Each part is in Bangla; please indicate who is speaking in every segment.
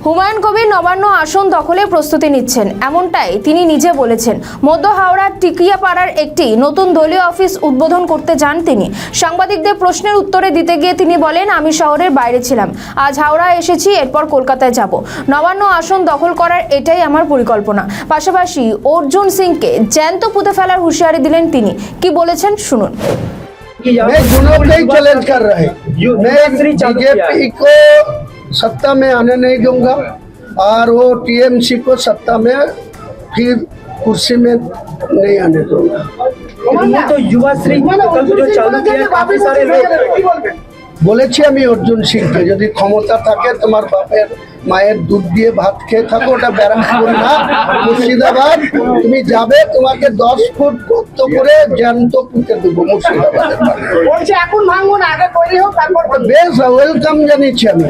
Speaker 1: হুমায়ুন কবির নবান্ন আসন দখলে প্রস্তুতি নিচ্ছেন, এমনটাই তিনি নিজে বলেছেন। মধ্য হাওড়ার টিকিয়াপাড়ার একটি নতুন দলীয় অফিস উদ্বোধন করতে যান তিনি। সাংবাদিকদের প্রশ্নের উত্তরে দিতে গিয়ে তিনি বলেন, আমি শহরের বাইরে ছিলাম, আজ হাওড়া এসেছি, এরপর কলকাতায় যাব। নবান্ন আসন দখল করার এটাই আমার পরিকল্পনা। পাশাপাশি অর্জুন সিংকে জ্যান্ত পুঁতে ফেলার হুঁশিয়ারি দিলেন তিনি। কি বলেছেন শুনুন।
Speaker 2: मैं दोनों को ही चैलेंज कर रहा है। मैं बीजेपी को सत्ता में आने नहीं दूंगा और वो टीएमसी को सत्ता में फिर कुर्सी में नहीं आने दूंगा।
Speaker 3: तो युवा श्री जो चालू किया काफी सारे लोग
Speaker 2: বলেছি আমি অর্জুন সিংকে, যদি ক্ষমতা থাকে তোমার বাপের মায়ের দুধ দিয়ে ভাত খেয়ে থাকো, ওটা ব্যারাকপুর না মুর্শিদাবাদ, তুমি যাবে, তোমাকে 10 ফুট গর্ত করে জ্যান্ত পুঁতে দেবো মুর্শিদাবাদের। বেশ ওয়েলকাম জানিয়েছি আমি,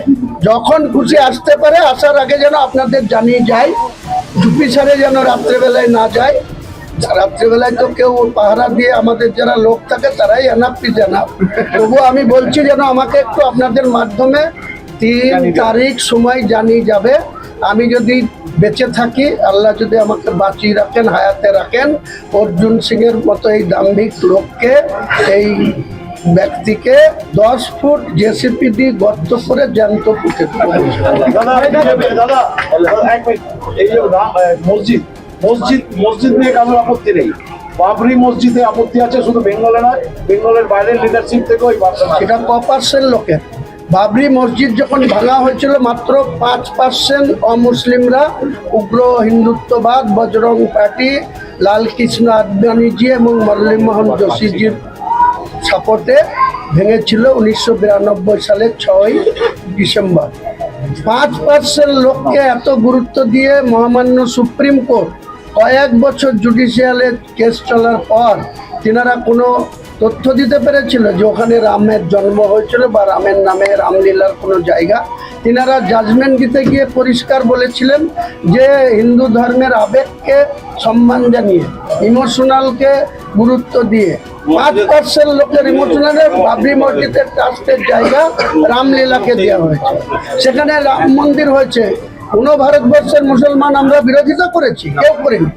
Speaker 2: যখন খুশি আসতে পারে, আসার আগে যেন আপনাদের জানিয়ে যায়, চুপি সারে যেন রাত্রেবেলায় না যায়। রাত্রিবেলায় তো কেউ পাহারা দিয়ে আমাদের যারা লোক থাকে তারাই এনাফি জানা, তবু আমি বলছি যেন আমাকে একটু আপনাদের মাধ্যমে 3 তারিখ সময় জানিয়ে যাবে। আমি যদি বেঁচে থাকি, আল্লাহ যদি আমাকে বাঁচিয়ে রাখেন, হায়াতে রাখেন, অর্জুন সিং এর মতো এই দাম্ভিক লোককে, এই ব্যক্তিকে 10 ফুট জেসিপি দিয়ে গর্ত করে জ্যান্ত পুঁতে
Speaker 3: মসজিদ নিয়ে কারোর আপত্তি নেই। বাবরি মসজিদে আপত্তি আছে, শুধু বেঙ্গলে নয়, বেঙ্গলের বাইরের লিডারশিপ থেকেও
Speaker 2: এটা 1% লোকের। বাবরি মসজিদ যখন ভাঙা হয়েছিল, মাত্র 5% অমুসলিমরা, উগ্র হিন্দুত্ববাদ, বজরং পার্টি, লাল কৃষ্ণ আদবানিজি এবং মুরলীমোহন যোশীজির সাপোর্টে ভেঙেছিল 1992 সালের 6 ডিসেম্বর। 5% লোককে এত গুরুত্ব দিয়ে মহামান্য সুপ্রিম কোর্ট কয়েক বছর জুডিশিয়ালে কেস চলার পর তিনারা কোনো তথ্য দিতে পেরেছিল যে ওখানে রামের জন্ম হয়েছিল বা রামের নামে রামলীলার কোনো জায়গা? তিনারা জাজমেন্ট দিতে গিয়ে পরিষ্কার বলেছিলেন যে হিন্দু ধর্মের আবেগকে সম্মান জানিয়ে, ইমোশনালকে গুরুত্ব দিয়ে 5% লোকের ইমোশনালে বাবরি মসজিদের ট্রাস্টের জায়গা রামলীলাকে দেওয়া হয়েছে। সেখানে রাম মন্দির হয়েছে। কোনো ভারতবর্ষের মুসলমান আমরা বিরোধিতা করেছি? কেউ করিনি।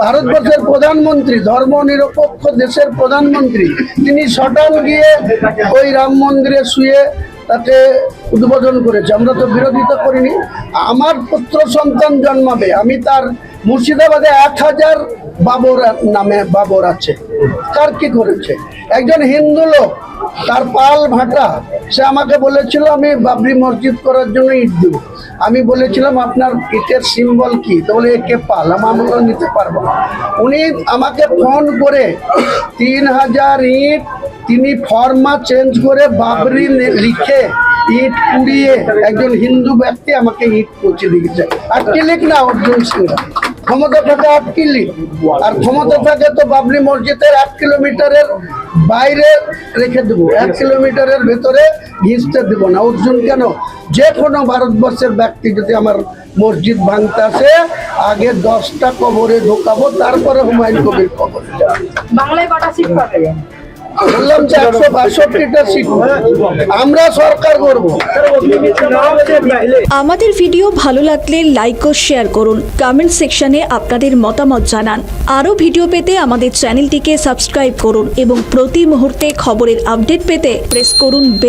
Speaker 2: ভারতবর্ষের প্রধানমন্ত্রী, ধর্ম নিরপেক্ষ দেশের প্রধানমন্ত্রী, তিনি সটান গিয়ে ওই রাম মন্দিরে শুয়ে তাকে উদ্বোধন করেছে। আমরা তো বিরোধিতা করিনি। আমার পুত্র সন্তান জন্মাবে, আমি তার মুর্শিদাবাদে 1000 বাবর নামে বাবর আছে। তার কি করেছে? একজন হিন্দু লোক, তার পাল ভাটা, সে আমাকে বলেছিল আমি বাবরি মসজিদ করার জন্য ইট দেব। আমি বলেছিলাম আপনার ইটের সিম্বল কি? তো বলে একে পাল, আমরা নিতে পারবো না। উনি আমাকে ফোন করে 3000 ইট তিনি ফর্মা চেঞ্জ করে বাবরি লিখে ইট পুড়িয়ে একজন হিন্দু ব্যক্তি আমাকে ইট পৌঁছে দিয়েছে। আটকে লিখ না অর্জুন সিং, ক্ষমতা থাকে আটকে লিখ, আর ক্ষমতা থাকে তো বাবরি মসজিদের 1 কিলোমিটারের বাইরে রেখে দেবো, 1 কিলোমিটারের ভেতরে ঘিঁচতে দেবো না। অর্জুন কেন? যে কোনো ভারতবর্ষের ব্যক্তি যদি আমার মসজিদ ভাঙতে আসে, আগে 10টা কবরে ঢোকাবো, তারপরে হুমায়ুন কবির কবরে যাবো।
Speaker 4: বাংলায় কটা সিট পাবে?
Speaker 2: বললাম যে 162টা সিট আমরা সরকার করব।
Speaker 5: আমাদের ভিডিও ভালো লাগলে লাইক ও শেয়ার করুন, কমেন্ট সেকশনে আপনাদের মতামত জানান। আরও ভিডিও পেতে আমাদের চ্যানেলটিকে সাবস্ক্রাইব করুন এবং প্রতি মুহূর্তে খবরের আপডেট পেতে প্রেস করুন বেল